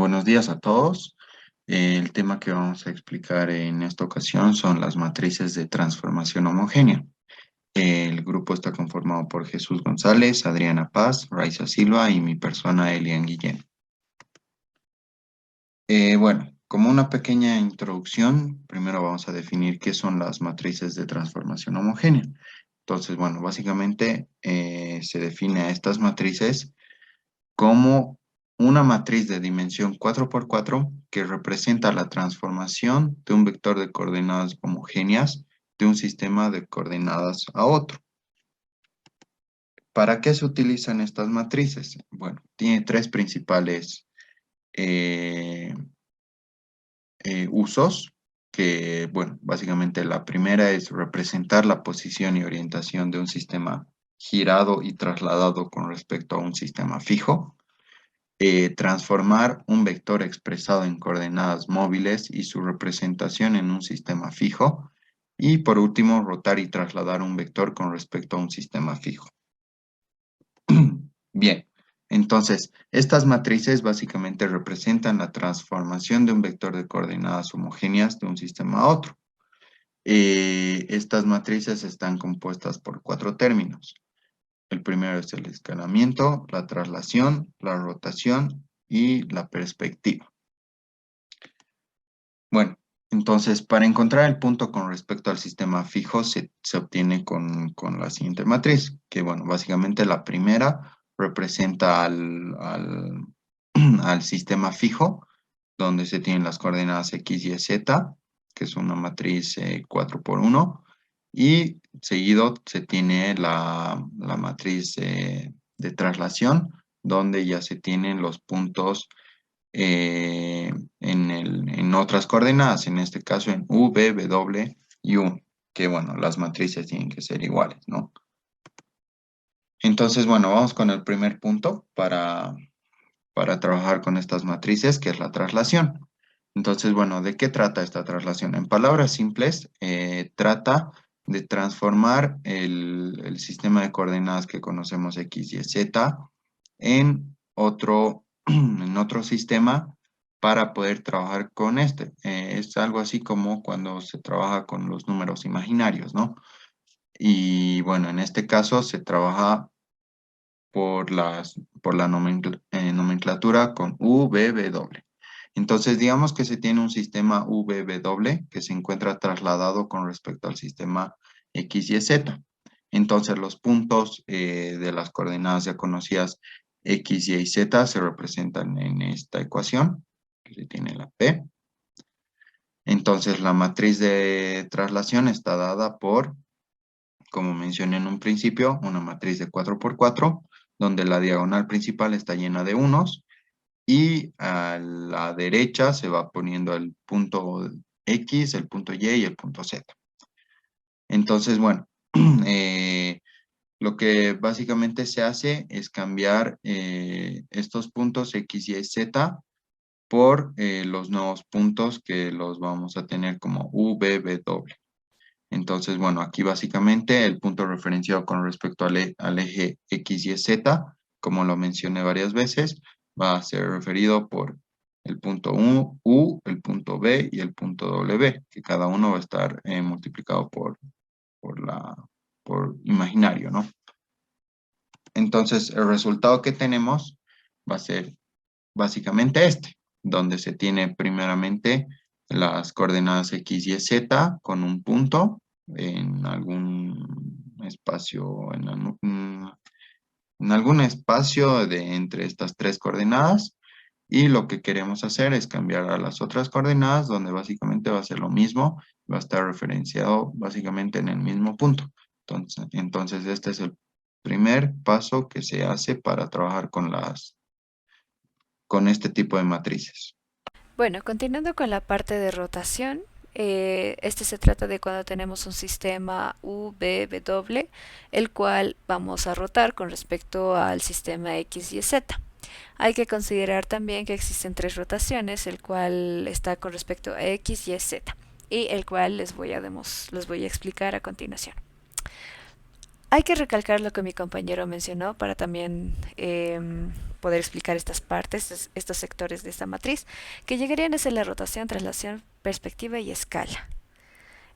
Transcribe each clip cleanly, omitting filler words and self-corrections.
Buenos días a todos. El tema que vamos a explicar en esta ocasión son las matrices de transformación homogénea. El grupo está conformado por Jesús González, Adriana Paz, Raiza Silva y mi persona Elian Guillén. Bueno, como una pequeña introducción, primero vamos a definir qué son las matrices de transformación homogénea. Entonces, bueno, básicamente se define a estas matrices como una matriz de dimensión 4 por 4 que representa la transformación de un vector de coordenadas homogéneas de un sistema de coordenadas a otro. ¿Para qué se utilizan estas matrices? Bueno, tiene tres principales eh, usos, que, bueno, básicamente la primera es representar la posición y orientación de un sistema girado y trasladado con respecto a un sistema fijo. Transformar un vector expresado en coordenadas móviles y su representación en un sistema fijo. Y por último, rotar y trasladar un vector con respecto a un sistema fijo. Bien, entonces, estas matrices básicamente representan la transformación de un vector de coordenadas homogéneas de un sistema a otro. Estas matrices están compuestas por cuatro términos. El primero es el escalamiento, la traslación, la rotación y la perspectiva. Bueno, entonces para encontrar el punto con respecto al sistema fijo se obtiene con la siguiente matriz, que bueno, básicamente la primera representa al sistema fijo, donde se tienen las coordenadas X, Y, Z, que es una matriz 4 por 1, y seguido se tiene la matriz de traslación, donde ya se tienen los puntos en otras coordenadas, en este caso en U, V, W y U, que bueno, las matrices tienen que ser iguales, ¿no? Entonces, bueno, vamos con el primer punto para trabajar con estas matrices, que es la traslación. Entonces, bueno, ¿de qué trata esta traslación? En palabras simples, trata de transformar el sistema de coordenadas que conocemos X, Y, Z en en otro sistema para poder trabajar con este. Es algo así como cuando se trabaja con los números imaginarios, ¿no? Y bueno, en este caso se trabaja por la nomenclatura con U, V, W. Entonces, digamos que se tiene un sistema VW que se encuentra trasladado con respecto al sistema X, Y, Z. Entonces, los puntos de las coordenadas ya conocidas X, Y y Z se representan en esta ecuación, que se tiene la P. Entonces, la matriz de traslación está dada por, como mencioné en un principio, una matriz de 4 por 4, donde la diagonal principal está llena de unos y a la derecha se va poniendo el punto X, el punto Y y el punto Z. Entonces, bueno, lo que básicamente se hace es cambiar estos puntos X, Y, Z por los nuevos puntos que los vamos a tener como U, V, W. Entonces, bueno, aquí básicamente el punto referenciado con respecto al eje X, Y, Z, como lo mencioné varias veces, va a ser referido por el punto U, el punto B y el punto W, que cada uno va a estar multiplicado por imaginario, ¿no? Entonces, el resultado que tenemos va a ser básicamente este, donde se tiene primeramente las coordenadas X, Y, Z con un punto en algún espacio, en algún espacio de entre estas tres coordenadas. Y lo que queremos hacer es cambiar a las otras coordenadas, donde básicamente va a ser lo mismo, va a estar referenciado básicamente en el mismo punto. Entonces este es el primer paso que se hace para trabajar con este tipo de matrices. Bueno, continuando con la parte de rotación, este se trata de cuando tenemos un sistema UVW, el cual vamos a rotar con respecto al sistema X y Z. Hay que considerar también que existen tres rotaciones, el cual está con respecto a X, Y, Z, y el cual les voy a explicar a continuación. Hay que recalcar lo que mi compañero mencionó para también poder explicar estas partes, estos sectores de esta matriz, que llegarían a ser la rotación, traslación, perspectiva y escala.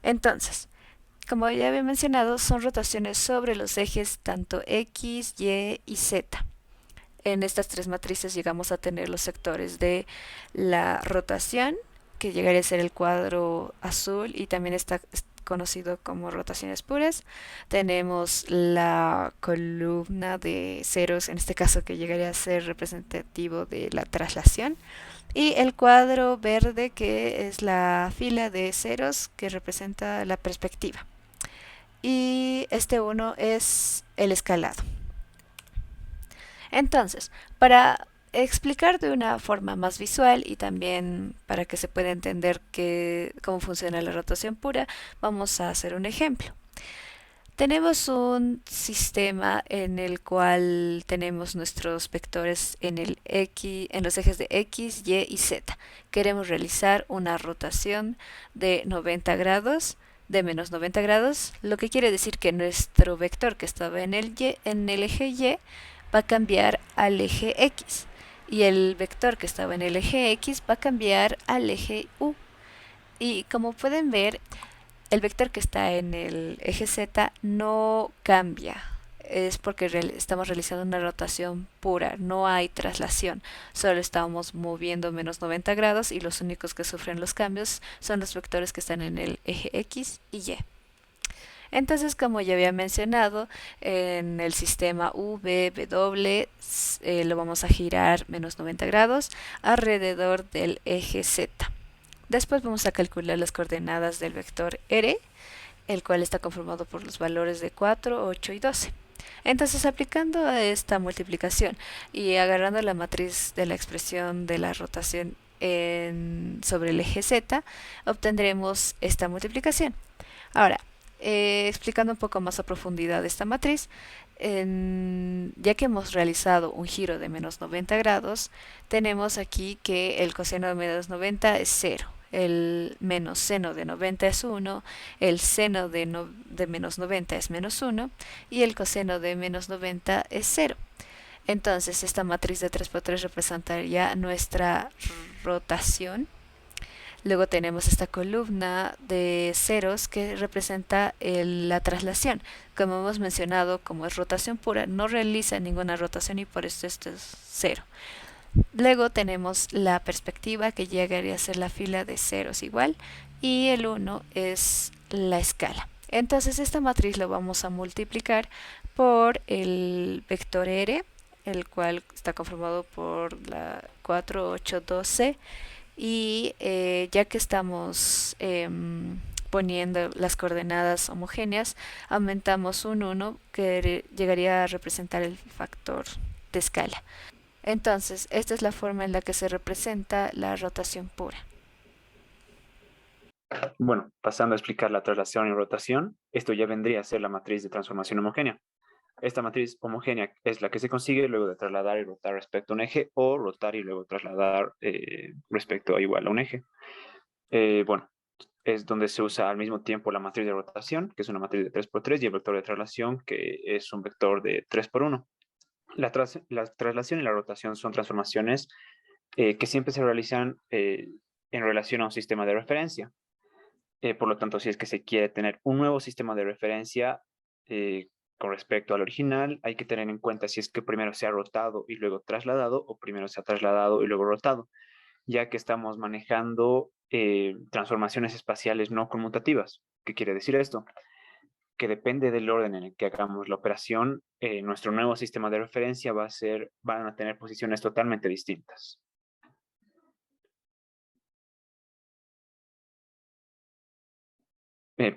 Entonces, como ya había mencionado, son rotaciones sobre los ejes tanto X, Y y Z. En estas tres matrices llegamos a tener los sectores de la rotación, que llegaría a ser el cuadro azul y también está conocido como rotaciones puras. Tenemos la columna de ceros, en este caso que llegaría a ser representativo de la traslación. Y el cuadro verde que es la fila de ceros que representa la perspectiva. Y este uno es el escalado. Entonces, para explicar de una forma más visual y también para que se pueda entender cómo funciona la rotación pura, vamos a hacer un ejemplo. Tenemos un sistema en el cual tenemos nuestros vectores en el X, en los ejes de X, Y y Z. Queremos realizar una rotación de 90 grados, de menos 90 grados, lo que quiere decir que nuestro vector que estaba en el eje Y va a cambiar al eje X y el vector que estaba en el eje X va a cambiar al eje U. Y como pueden ver, el vector que está en el eje Z no cambia. Es porque estamos realizando una rotación pura, no hay traslación, solo estamos moviendo menos 90 grados y los únicos que sufren los cambios son los vectores que están en el eje X y Y. Entonces, como ya había mencionado, en el sistema VW lo vamos a girar menos 90 grados alrededor del eje Z. Después vamos a calcular las coordenadas del vector R, el cual está conformado por los valores de 4, 8 y 12. Entonces, aplicando esta multiplicación y agarrando la matriz de la expresión de la rotación sobre el eje Z, obtendremos esta multiplicación. Ahora, explicando un poco más a profundidad esta matriz, ya que hemos realizado un giro de menos 90 grados, tenemos aquí que el coseno de menos 90 es 0, el menos seno de 90 es 1, el seno de menos 90 es menos 1 y el coseno de menos 90 es 0. Entonces esta matriz de 3 por 3 representaría nuestra rotación. Luego tenemos esta columna de ceros que representa la traslación. Como hemos mencionado, como es rotación pura, no realiza ninguna rotación y por eso esto es 0. Luego tenemos la perspectiva que llegaría a ser la fila de ceros igual y el 1 es la escala. Entonces esta matriz lo vamos a multiplicar por el vector R, el cual está conformado por la 4, 8, 12 y ya que estamos poniendo las coordenadas homogéneas, aumentamos un 1 que llegaría a representar el factor de escala. Entonces, esta es la forma en la que se representa la rotación pura. Bueno, pasando a explicar la traslación y rotación, esto ya vendría a ser la matriz de transformación homogénea. Esta matriz homogénea es la que se consigue luego de trasladar y rotar respecto a un eje o rotar y luego trasladar respecto a igual a un eje. Bueno, es donde se usa al mismo tiempo la matriz de rotación, que es una matriz de 3 por 3, y el vector de traslación, que es un vector de 3 por 1. La traslación y la rotación son transformaciones que siempre se realizan en relación a un sistema de referencia. Por lo tanto, si es que se quiere tener un nuevo sistema de referencia con respecto al original, hay que tener en cuenta si es que primero se ha rotado y luego trasladado o primero se ha trasladado y luego rotado, ya que estamos manejando transformaciones espaciales no conmutativas. ¿Qué quiere decir esto? Que depende del orden en el que hagamos la operación, nuestro nuevo sistema de referencia van a tener posiciones totalmente distintas.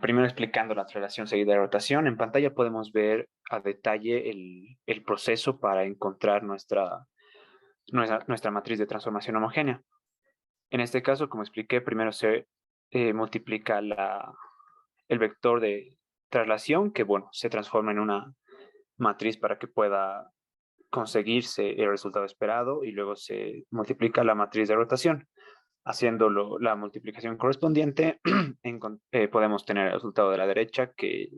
Primero explicando la traslación seguida de rotación, en pantalla podemos ver a detalle el proceso para encontrar nuestra matriz de transformación homogénea. En este caso, como expliqué, primero se multiplica el vector de traslación, que bueno, se transforma en una matriz para que pueda conseguirse el resultado esperado, y luego se multiplica la matriz de rotación. Haciendo la multiplicación correspondiente, podemos tener el resultado de la derecha, que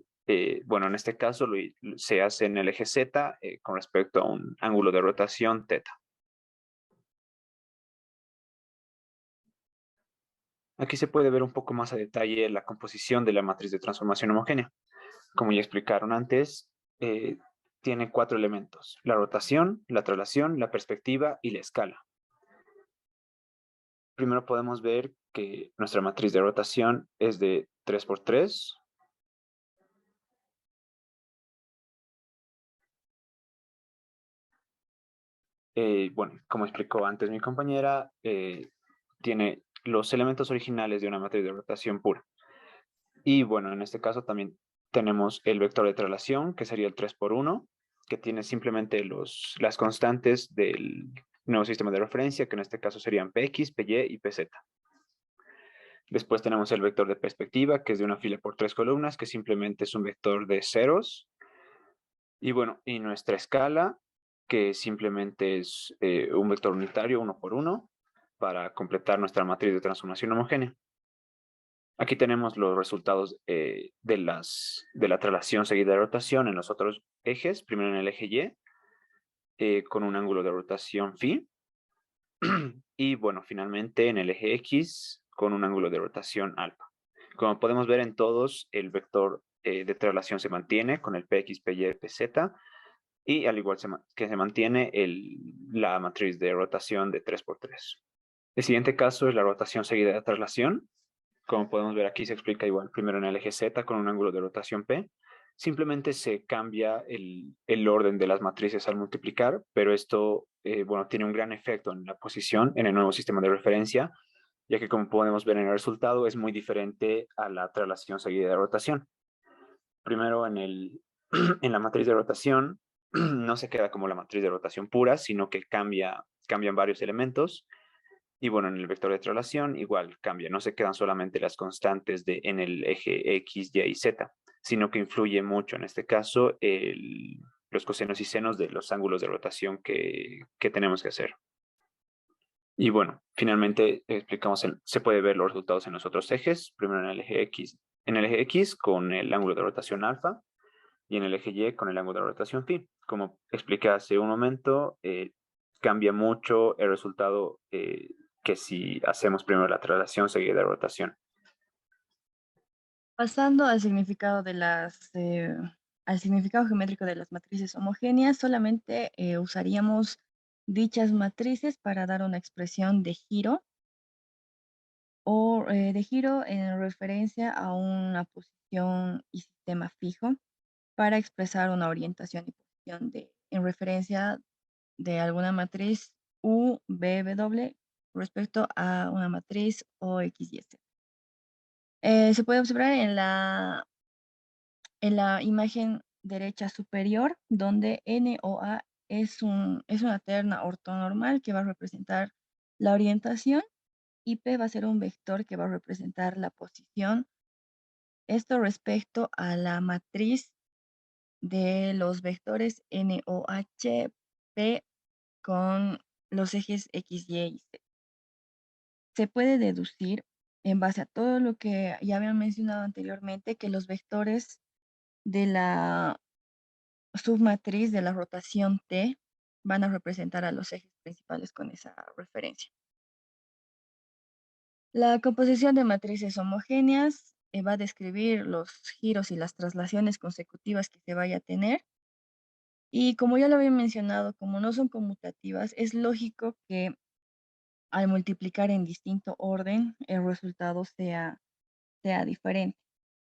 bueno, en este caso se hace en el eje Z con respecto a un ángulo de rotación teta. Aquí se puede ver un poco más a detalle la composición de la matriz de transformación homogénea. Como ya explicaron antes, tiene 4 elementos: la rotación, la traslación, la perspectiva y la escala. Primero podemos ver que nuestra matriz de rotación es de 3×3. Bueno, como explicó antes mi compañera, tiene los elementos originales de una matriz de rotación pura. Y bueno, en este caso también tenemos el vector de traslación, que sería el 3×1, que tiene simplemente las constantes del nuevo sistema de referencia, que en este caso serían Px, Py y Pz. Después tenemos el vector de perspectiva, que es de una fila por 3 columnas, que simplemente es un vector de ceros. Y bueno, y nuestra escala, que simplemente es un vector unitario 1×1, para completar nuestra matriz de transformación homogénea. Aquí tenemos los resultados de la traslación seguida de rotación en los otros ejes. Primero en el eje Y, con un ángulo de rotación phi. Y bueno, finalmente en el eje X, con un ángulo de rotación alfa. Como podemos ver en todos, el vector de traslación se mantiene con el Px, Py, Pz. Y al igual que se mantiene la matriz de rotación de 3×3. El siguiente caso es la rotación seguida de traslación. Como podemos ver aquí, se explica igual primero en el eje Z con un ángulo de rotación P. Simplemente se cambia el orden de las matrices al multiplicar, pero esto bueno, tiene un gran efecto en la posición en el nuevo sistema de referencia, ya que como podemos ver en el resultado es muy diferente a la traslación seguida de rotación. Primero en la matriz de rotación no se queda como la matriz de rotación pura, sino que cambian varios elementos. Y bueno, en el vector de traslación igual cambia, no se quedan solamente las constantes en el eje X, Y y Z, sino que influye mucho, en este caso, los cosenos y senos de los ángulos de rotación que tenemos que hacer. Y bueno, finalmente explicamos, se puede ver los resultados en los otros ejes, primero en el eje X con el ángulo de rotación alfa, y en el eje Y con el ángulo de rotación phi. Como expliqué hace un momento, cambia mucho el resultado que si hacemos primero la traslación seguida de rotación. Pasando al significado al significado geométrico de las matrices homogéneas, solamente usaríamos dichas matrices para dar una expresión de giro o de giro en referencia a una posición y sistema fijo para expresar una orientación y posición en referencia de alguna matriz U, V, W respecto a una matriz O, X, Y, Z. Se puede observar en la imagen derecha superior, donde NOA es una terna ortonormal que va a representar la orientación y P va a ser un vector que va a representar la posición. Esto respecto a la matriz de los vectores NOH, P con los ejes X, Y y Z. Se puede deducir, en base a todo lo que ya habían mencionado anteriormente, que los vectores de la submatriz de la rotación T van a representar a los ejes principales con esa referencia. La composición de matrices homogéneas va a describir los giros y las traslaciones consecutivas que se vaya a tener. Y como ya lo había mencionado, como no son conmutativas, es lógico que al multiplicar en distinto orden, el resultado sea diferente.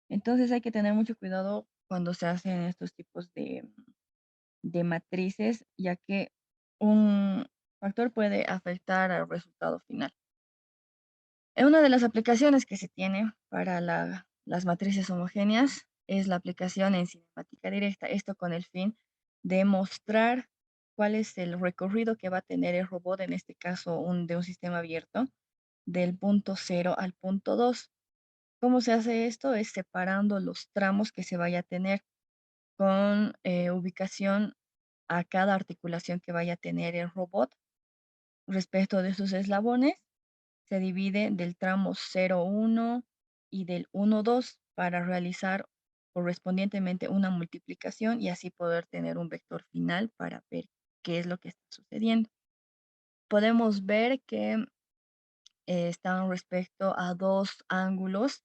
Entonces hay que tener mucho cuidado cuando se hacen estos tipos de matrices, ya que un factor puede afectar al resultado final. Una de las aplicaciones que se tiene para las matrices homogéneas es la aplicación en cinemática directa, esto con el fin de mostrar cuál es el recorrido que va a tener el robot, en este caso de un sistema abierto, del punto 0 al punto 2. ¿Cómo se hace esto? Es separando los tramos que se vaya a tener con ubicación a cada articulación que vaya a tener el robot. Respecto de sus eslabones, se divide del tramo 0,1 y del 1,2 para realizar correspondientemente una multiplicación y así poder tener un vector final para ver qué es lo que está sucediendo. Podemos ver que están respecto a dos ángulos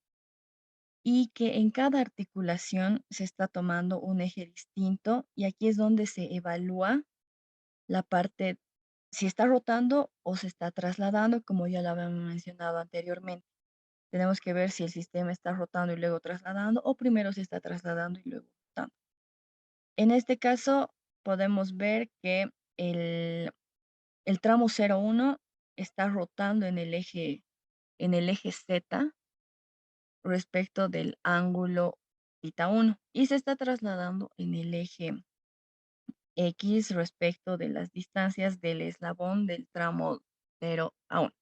y que en cada articulación se está tomando un eje distinto y aquí es donde se evalúa la parte, si está rotando o se está trasladando, como ya lo habíamos mencionado anteriormente. Tenemos que ver si el sistema está rotando y luego trasladando o primero se está trasladando y luego rotando. En este caso, podemos ver que el, el tramo 0,1 está rotando en el eje Z respecto del ángulo θ1 y se está trasladando en el eje X respecto de las distancias del eslabón del tramo 0 a 1.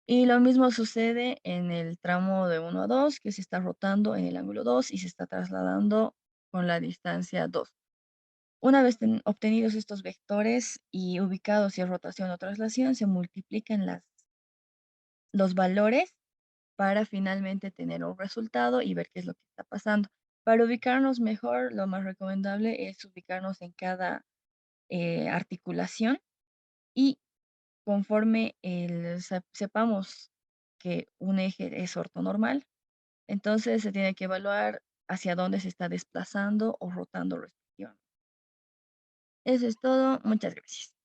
Y lo mismo sucede en el tramo de 1 a 2, que se está rotando en el ángulo 2 y se está trasladando con la distancia 2. Una vez obtenidos estos vectores y ubicados si es rotación o traslación, se multiplican los valores para finalmente tener un resultado y ver qué es lo que está pasando. Para ubicarnos mejor, lo más recomendable es ubicarnos en cada articulación y conforme sepamos que un eje es ortonormal, entonces se tiene que evaluar hacia dónde se está desplazando o rotando respectivamente. Eso es todo. Muchas gracias.